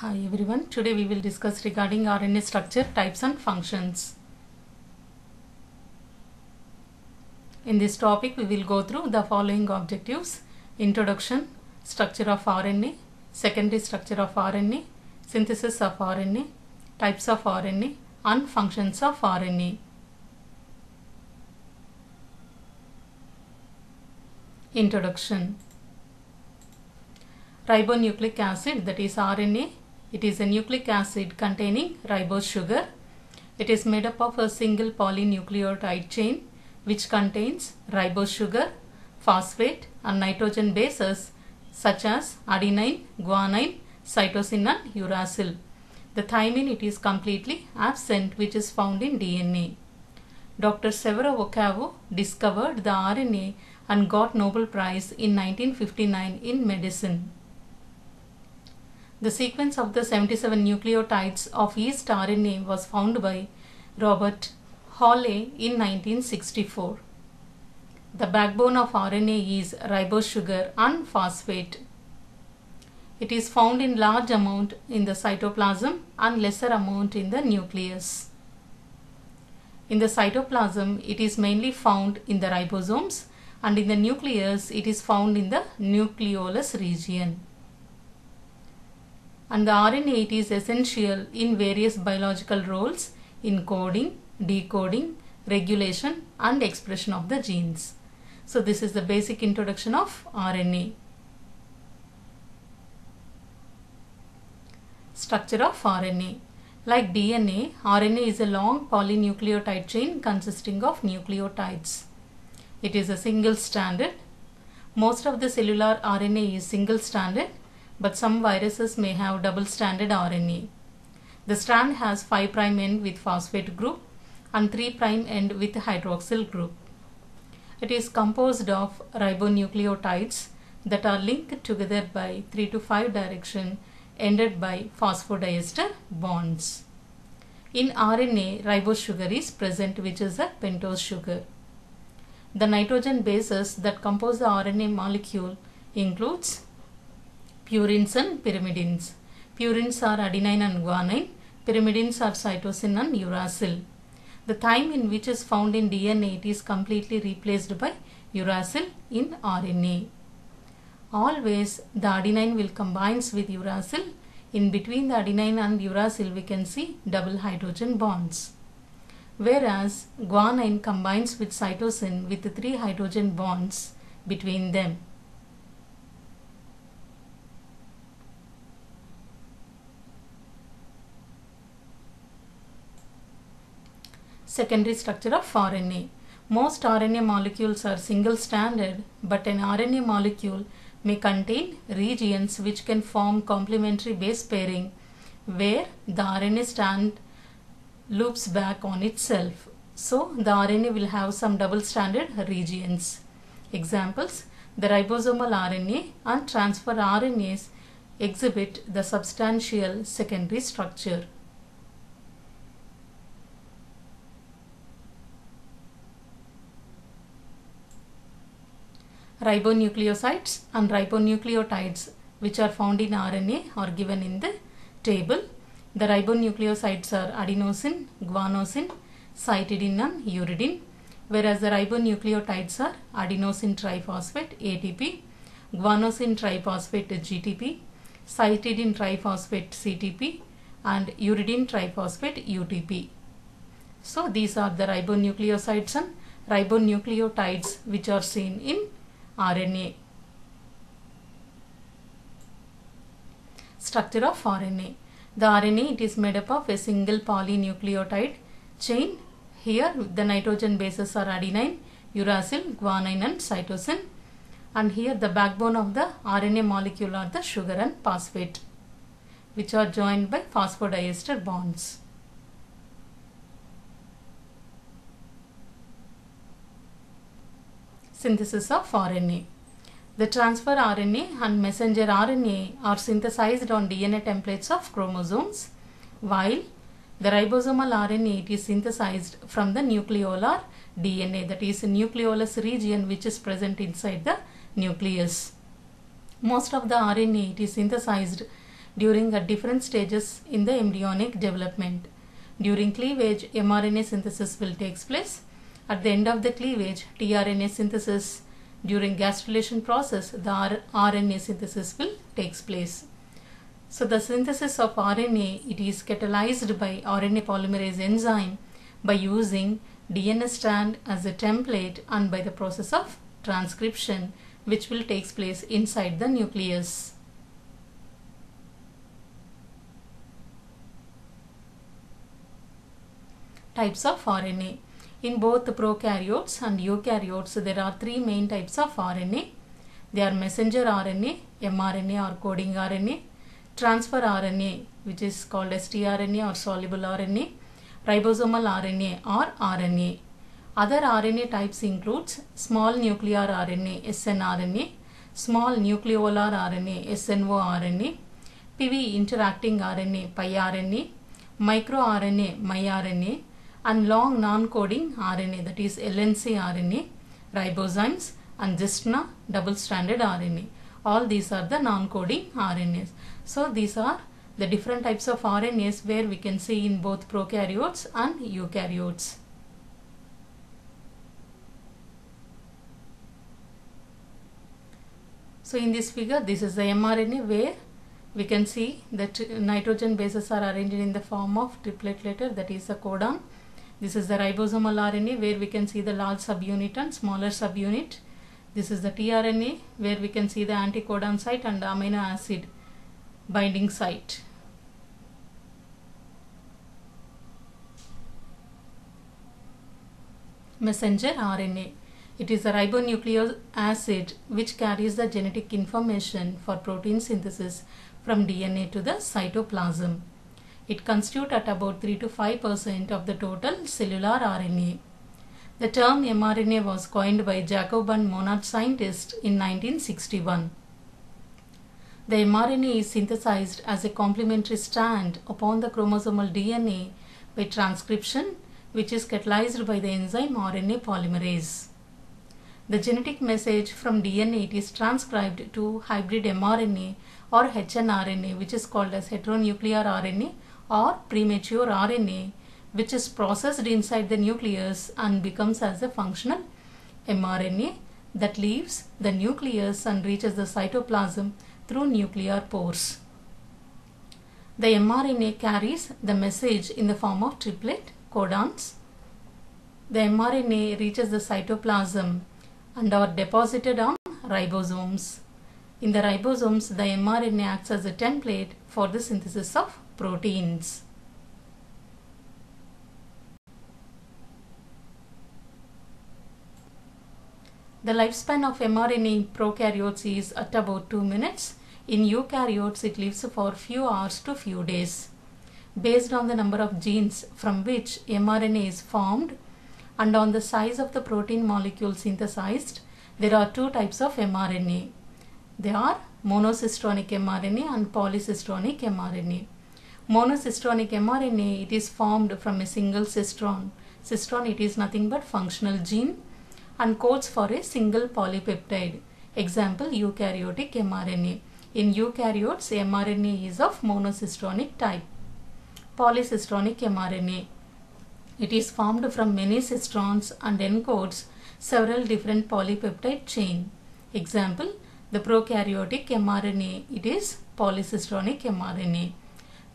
Hi everyone, today we will discuss regarding RNA structure, types and functions. In this topic we will go through the following objectives: introduction, structure of RNA, secondary structure of RNA, synthesis of RNA, types of RNA and functions of RNA. Introduction. Ribonucleic acid, that is RNA. It is a nucleic acid containing ribose sugar. It is made up of a single polynucleotide chain which contains ribose sugar, phosphate and nitrogen bases such as adenine, guanine, cytosine and uracil. The thymine, it is completely absent, which is found in DNA. Dr. Severo Ocavo discovered the RNA and got Nobel Prize in 1959 in medicine. The sequence of the 77 nucleotides of yeast RNA was found by Robert Hawley in 1964. The backbone of RNA is ribose sugar and phosphate. It is found in large amount in the cytoplasm and lesser amount in the nucleus. In the cytoplasm, it is mainly found in the ribosomes, and in the nucleus, it is found in the nucleolus region. And the RNA, it is essential in various biological roles in coding, decoding, regulation and expression of the genes. So this is the basic introduction of RNA. Structure of RNA. Like DNA, RNA is a long polynucleotide chain consisting of nucleotides. It is a single stranded. Most of the cellular RNA is single stranded, but some viruses may have double-stranded RNA. The strand has 5' end with phosphate group and 3' end with hydroxyl group. It is composed of ribonucleotides that are linked together by 3 to 5 direction ended by phosphodiester bonds. In RNA, ribose sugar is present, which is a pentose sugar. The nitrogen bases that compose the RNA molecule includes purines and pyrimidines. Purines are adenine and guanine. Pyrimidines are cytosine and uracil. The thymine, which is found in DNA, it is completely replaced by uracil in RNA. Always the adenine will combines with uracil. In between the adenine and uracil, we can see double hydrogen bonds. Whereas guanine combines with cytosine with 3 hydrogen bonds between them. Secondary structure of RNA. Most RNA molecules are single-stranded, but an RNA molecule may contain regions which can form complementary base pairing where the RNA strand loops back on itself. So the RNA will have some double-stranded regions. Examples: the ribosomal RNA and transfer RNAs exhibit the substantial secondary structure. Ribonucleosides and ribonucleotides which are found in RNA are given in the table. The ribonucleosides are adenosine, guanosine, cytidine and uridine, whereas the ribonucleotides are adenosine triphosphate ATP, guanosine triphosphate GTP, cytidine triphosphate CTP and uridine triphosphate UTP. So these are the ribonucleosides and ribonucleotides which are seen in RNA. Structure of RNA. The RNA, it is made up of a single polynucleotide chain. Here the nitrogen bases are adenine, uracil, guanine and cytosine. And here the backbone of the RNA molecule are the sugar and phosphate, which are joined by phosphodiester bonds. Synthesis of RNA. The transfer RNA and messenger RNA are synthesized on DNA templates of chromosomes, while the ribosomal RNA, it is synthesized from the nucleolar DNA, that is a nucleolus region which is present inside the nucleus. Most of the RNA, it is synthesized during at different stages in the embryonic development. During cleavage, mRNA synthesis will take place. At the end of the cleavage, tRNA synthesis. During gastrulation process, the RNA synthesis will take place. So the synthesis of RNA, it is catalyzed by RNA polymerase enzyme by using DNA strand as a template and by the process of transcription, which will take place inside the nucleus. Types of RNA. In both prokaryotes and eukaryotes, there are three main types of RNA. They are messenger RNA, mRNA or coding RNA, transfer RNA, which is called as tRNA or soluble RNA, ribosomal RNA or RNA. Other RNA types includes small nuclear RNA, snRNA, small nucleolar RNA, snORNA, PV interacting RNA, piRNA, microRNA, miRNA, and long non-coding RNA, that is LNC RNA, ribozymes, and gistna double-stranded RNA. All these are the non-coding RNAs. So these are the different types of RNAs where we can see in both prokaryotes and eukaryotes. So in this figure, this is the mRNA where we can see that nitrogen bases are arranged in the form of triplet letter, that is the codon. This is the ribosomal RNA where we can see the large subunit and smaller subunit. This is the tRNA where we can see the anticodon site and amino acid binding site. Messenger RNA. It is a ribonucleic acid which carries the genetic information for protein synthesis from DNA to the cytoplasm. It constitutes at about 3 to 5% of the total cellular RNA. The term mRNA was coined by Jacob and Monod scientists in 1961. The mRNA is synthesized as a complementary strand upon the chromosomal DNA by transcription, which is catalyzed by the enzyme RNA polymerase. The genetic message from DNA is transcribed to hybrid mRNA or hnRNA, which is called as heteronuclear RNA or premature RNA, which is processed inside the nucleus and becomes as a functional mRNA that leaves the nucleus and reaches the cytoplasm through nuclear pores. The mRNA carries the message in the form of triplet codons. The mRNA reaches the cytoplasm and are deposited on ribosomes. In the ribosomes, the mRNA acts as a template for the synthesis of proteins. The lifespan of mRNA in prokaryotes is at about 2 minutes. In eukaryotes, it lives for few hours to few days. Based on the number of genes from which mRNA is formed and on the size of the protein molecule synthesized, there are two types of mRNA. They are monocystonic mRNA and polycystonic mRNA. Monocystonic mRNA, it is formed from a single cistron. Cistron, it is nothing but functional gene and codes for a single polypeptide. Example, eukaryotic mRNA. In eukaryotes, mRNA is of monocystonic type. Polycystonic mRNA. It is formed from many cistrons and encodes several different polypeptide chain. Example, the prokaryotic mRNA, it is polycystonic mRNA.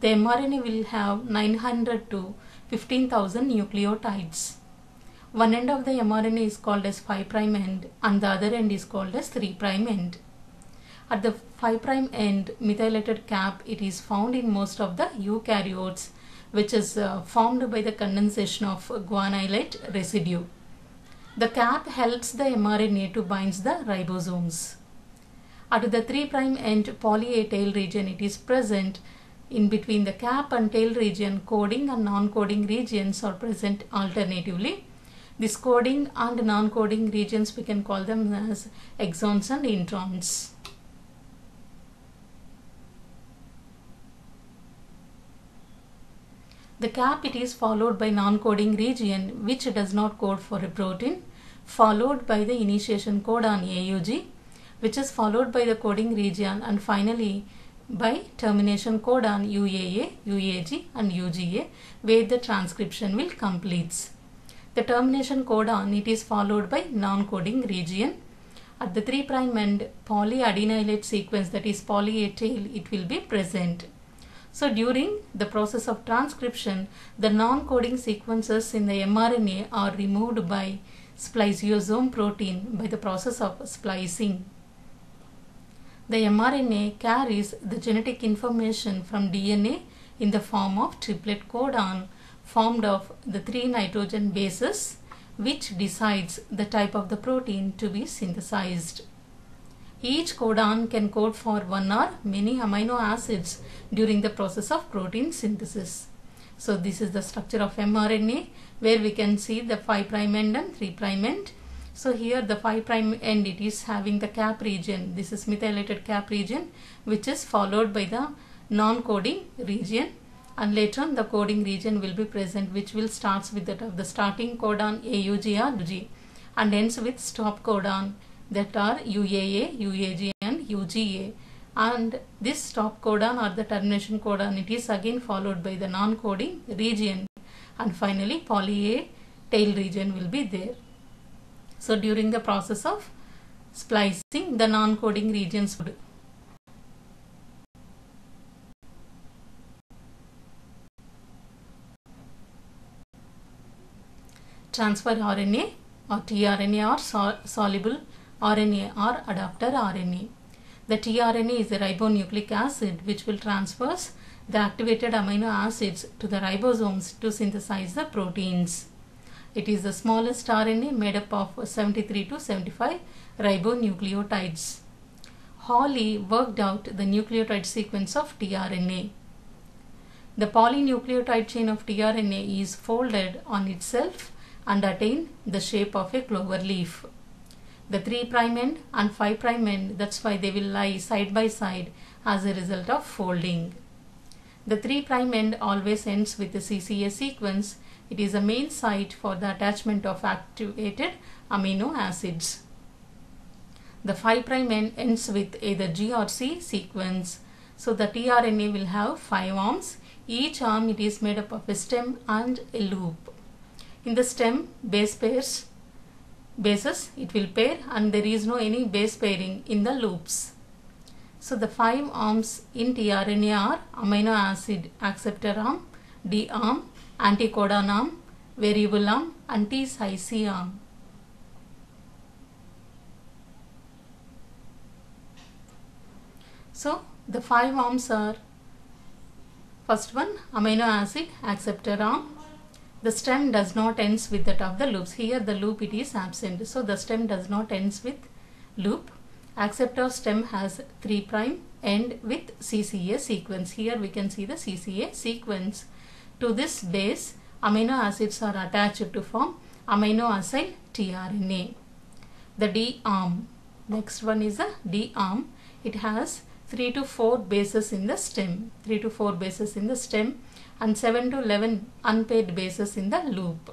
The mRNA will have 900 to 15,000 nucleotides. One end of the mRNA is called as 5' end and the other end is called as 3' end. At the 5' end, methylated cap, it is found in most of the eukaryotes, which is formed by the condensation of guanylate residue. The cap helps the mRNA to bind the ribosomes. At the 3' end poly A tail region, it is present. In between the cap and tail region, coding and non-coding regions are present alternatively. These coding and non-coding regions, we can call them as exons and introns. The cap, it is followed by non-coding region which does not code for a protein, followed by the initiation codon AUG, which is followed by the coding region, and finally by termination codon UAA, UAG and UGA, where the transcription will complete. The termination codon, it is followed by non-coding region. At the 3' end polyadenylate sequence, that is poly A tail, it will be present. So during the process of transcription, the non-coding sequences in the mRNA are removed by spliceosome protein by the process of splicing. The mRNA carries the genetic information from DNA in the form of triplet codon formed of the 3 nitrogen bases, which decides the type of the protein to be synthesized. Each codon can code for one or many amino acids during the process of protein synthesis. So this is the structure of mRNA, where we can see the 5' end and 3' end. So here the 5' end, it is having the cap region. This is methylated cap region, which is followed by the non-coding region, and later on the coding region will be present, which will starts with that of the starting codon AUG or UG and ends with stop codon, that are UAA, UAG and UGA. And this stop codon or the termination codon, it is again followed by the non-coding region, and finally poly A tail region will be there. So during the process of splicing, the non-coding regions would transfer RNA or tRNA or soluble RNA or adapter RNA. The tRNA is a ribonucleic acid which will transfer the activated amino acids to the ribosomes to synthesize the proteins. It is the smallest RNA made up of 73 to 75 ribonucleotides. Hawley worked out the nucleotide sequence of tRNA. The polynucleotide chain of tRNA is folded on itself and attain the shape of a clover leaf. The 3' end and 5' end, that's why they will lie side by side as a result of folding. The 3' end always ends with the CCA sequence. It is a main site for the attachment of activated amino acids. The 5' end ends with either G or C sequence. So the tRNA will have 5 arms. Each arm, it is made up of a stem and a loop. In the stem, bases, it will pair, and there is no any base pairing in the loops. So the 5 arms in tRNA are amino acid acceptor arm, D arm, anticodon arm, variable arm and T-Sci arm. So the 5 arms are: first one, amino acid acceptor arm. The stem does not ends with that of the loops. Here the loop, it is absent. So the stem does not ends with loop. Acceptor stem has 3' end with CCA sequence. Here we can see the CCA sequence. To this base, amino acids are attached to form amino acyl tRNA. The D arm. Next one is the D arm. It has 3 to 4 bases in the stem. 3 to 4 bases in the stem and 7 to 11 unpaired bases in the loop.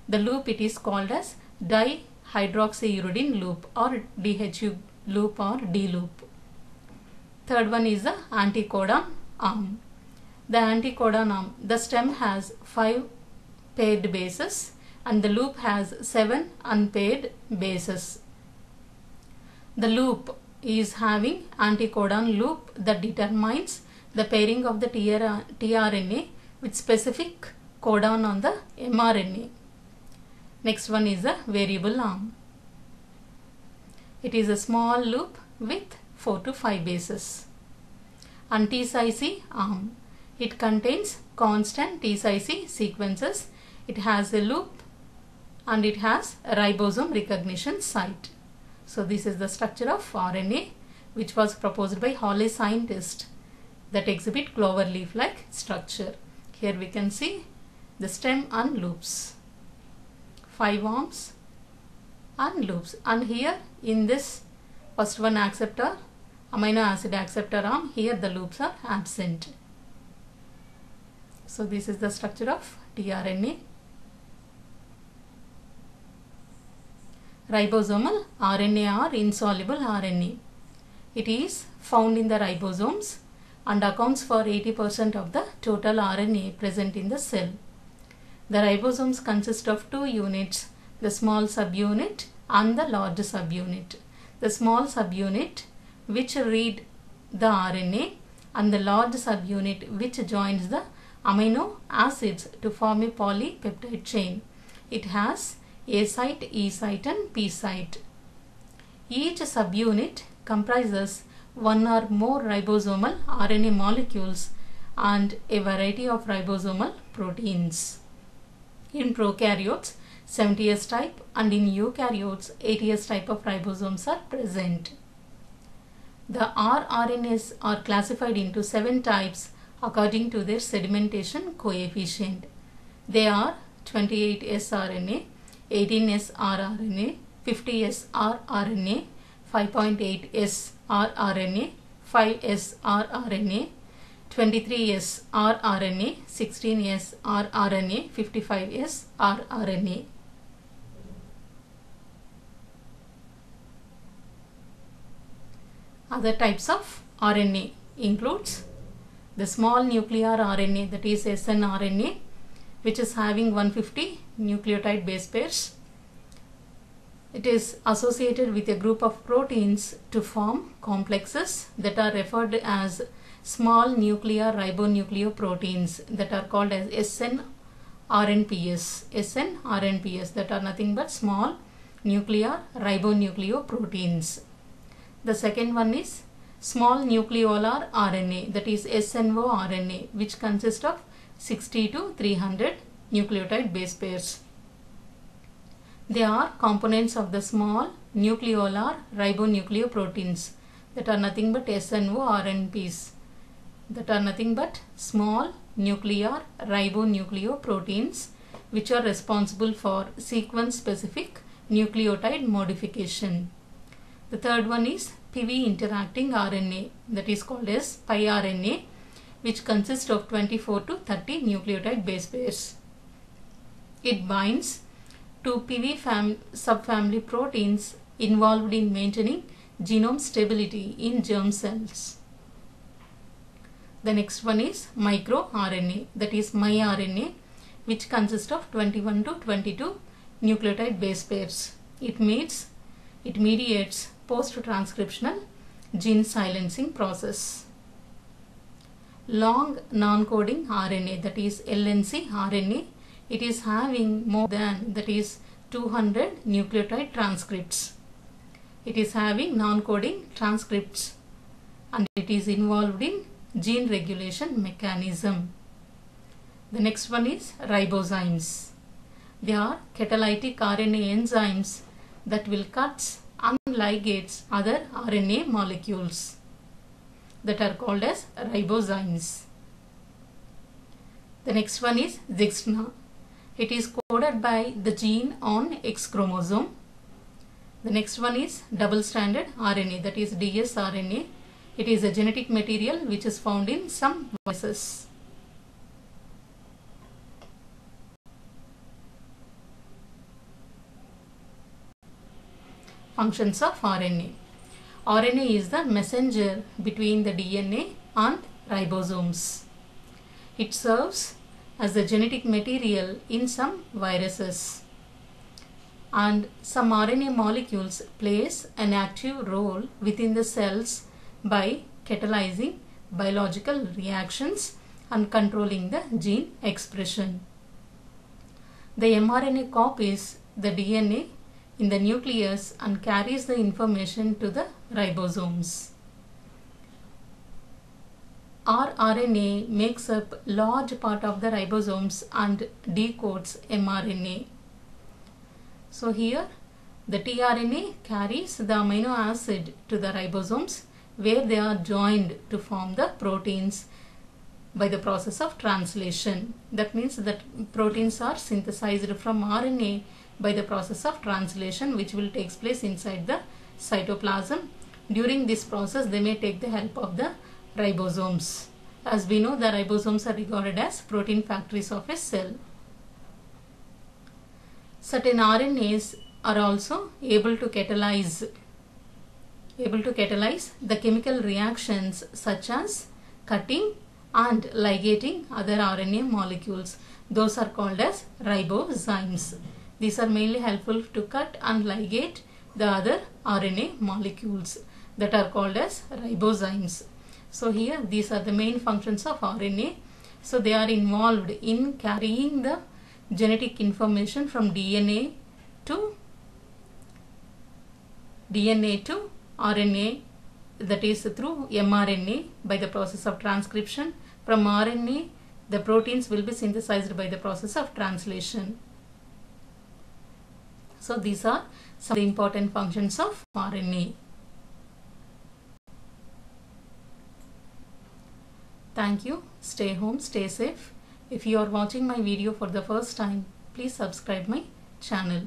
The loop, it is called as dihydroxyuridine loop or DHU loop or D loop. Third one is the anticodon arm. The anticodon arm, the stem has 5 paired bases and the loop has 7 unpaired bases. The loop is having anticodon loop that determines the pairing of the tRNA with specific codon on the mRNA. Next one is the variable arm. It is a small loop with 4 to 5 bases. And T-Sci arm. It contains constant T-Sci sequences. It has a loop and it has a ribosome recognition site. So this is the structure of RNA, which was proposed by Hawley scientist, that exhibit clover leaf like structure. Here we can see the stem and loops, 5 arms and loops, and here in this first one acceptor, amino acid acceptor arm, here the loops are absent. So this is the structure of tRNA. Ribosomal RNA or insoluble RNA. It is found in the ribosomes. and accounts for 80% of the total RNA present in the cell. The ribosomes consist of two units, the small subunit and the large subunit. The small subunit which read the RNA and the large subunit which joins the amino acids to form a polypeptide chain. It has A site, E site and P site. Each subunit comprises one or more ribosomal RNA molecules and a variety of ribosomal proteins. In prokaryotes, 70S type and in eukaryotes, 80S type of ribosomes are present. The rRNAs are classified into 7 types according to their sedimentation coefficient. They are 28S RNA, 18S rRNA, 50S rRNA, 5.8S rRNA, 5S rRNA, 23S rRNA, 16S rRNA, 55S rRNA. Other types of RNA includes the small nuclear RNA, that is snRNA, which is having 150 nucleotide base pairs. It is associated with a group of proteins to form complexes that are referred as small nuclear ribonucleoproteins that are called as snRNPs. snRNPs, that are nothing but small nuclear ribonucleoproteins. The second one is small nucleolar RNA, that is snORNA, which consists of 60 to 300 nucleotide base pairs. They are components of the small nucleolar ribonucleoproteins that are nothing but snORNPs, that are nothing but small nuclear ribonucleoproteins which are responsible for sequence specific nucleotide modification. The third one is PV interacting RNA, that is called as piRNA, which consists of 24 to 30 nucleotide base pairs. It binds to PV subfamily proteins involved in maintaining genome stability in germ cells. The next one is microRNA, that is miRNA, which consists of 21 to 22 nucleotide base pairs. It mediates post-transcriptional gene silencing process. Long non-coding RNA, that is LNC RNA, it is having more than, that is 200 nucleotide transcripts. It is having non-coding transcripts and it is involved in gene regulation mechanism. The next one is ribozymes. They are catalytic RNA enzymes that will cut and ligates other RNA molecules that are called as ribozymes. The next one is Zixna. It is coded by the gene on X chromosome. The next one is double-stranded RNA, that is dsRNA. It is a genetic material which is found in some viruses. Functions of RNA. RNA is the messenger between the DNA and ribosomes. It serves as the genetic material in some viruses. And some RNA molecules plays an active role within the cells by catalyzing biological reactions and controlling the gene expression. The mRNA copies the DNA in the nucleus and carries the information to the ribosomes. rRNA makes up large part of the ribosomes and decodes mRNA. So here the tRNA carries the amino acid to the ribosomes where they are joined to form the proteins by the process of translation. That means that proteins are synthesized from RNA by the process of translation, which will take place inside the cytoplasm. During this process, they may take the help of the ribosomes. As we know, the ribosomes are regarded as protein factories of a cell. Certain RNAs are also able to catalyze the chemical reactions such as cutting and ligating other RNA molecules. Those are called as ribozymes. These are mainly helpful to cut and ligate the other RNA molecules that are called as ribozymes. So here these are the main functions of RNA. So they are involved in carrying the genetic information from DNA to RNA, that is through mRNA by the process of transcription. From RNA, the proteins will be synthesized by the process of translation. So these are some of the important functions of RNA. Thank you. Stay home, stay safe. If you are watching my video for the first time, please subscribe my channel.